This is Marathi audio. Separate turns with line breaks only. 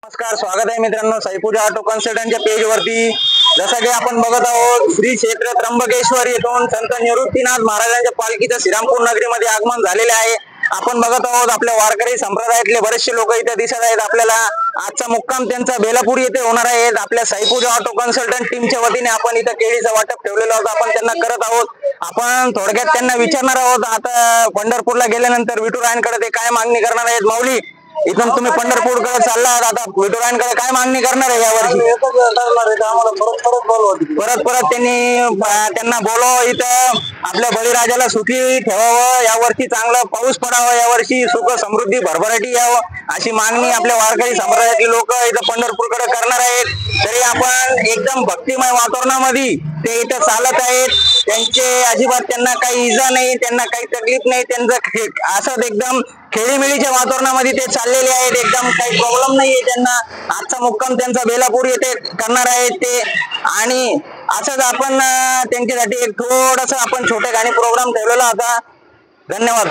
नमस्कार, स्वागत आहे मित्रांनो साईपूजा ऑटो कन्सल्टंटच्या पेज वरती। जसं की आपण बघत आहोत, श्री क्षेत्र त्र्यंबकेश्वर येथून संत निवृत्तीनाथ महाराजांच्या पालखीचं श्रीरामपूर नगरीमध्ये आगमन झालेले आहे। आपण बघत आहोत आपल्या वारकरी संप्रदायातले बरेचसे लोक इथे दिसत आहेत आपल्याला। आजचा मुक्काम त्यांचा बेलापूर येथे होणार आहे। आपल्या साईपूजा ऑटो कन्सल्टंट टीमच्या वतीने आपण इथे केळीचं वाटप ठेवलेलं होतं, आपण त्यांना करत आहोत। आपण थोडक्यात त्यांना विचारणार आहोत, आता पंढरपूरला गेल्यानंतर विठुरायांकडे ते काय मागणी करणार आहेत। माऊली, इथून तुम्ही पंढरपूरकडे चालला आहात, आता विठुरायांकडे काय मागणी करणार आहे यावर्षी? परत परत त्यांना बोलावं, इथं आपल्या बळीराजाला सुखी ठेवावं, यावर्षी चांगला पाऊस पडावा, यावर्षी सुख समृद्धी भरभराटी यावं, अशी मागणी आपल्या वारकरी संप्रदायातले लोक इथं पंढरपूरकडे करणार आहेत। तरी आपण एकदम भक्तिमय वातावरणामध्ये ते इथं चालत आहेत। त्यांचे अजिबात त्यांना काही इजा नाही, त्यांना काही तकलीफ नाही, त्यांचं असं एकदम खेळीमेळीच्या वातावरणामध्ये ते चाललेले आहेत। एकदम काही प्रॉब्लेम नाहीये त्यांना। आजचा मुक्काम त्यांचा बेलापूर येथे करणार आहेत ते। आणि असंच आपण त्यांच्यासाठी एक थोडस आपण छोटे गाणी प्रोग्राम ठेवलेला होता। धन्यवाद।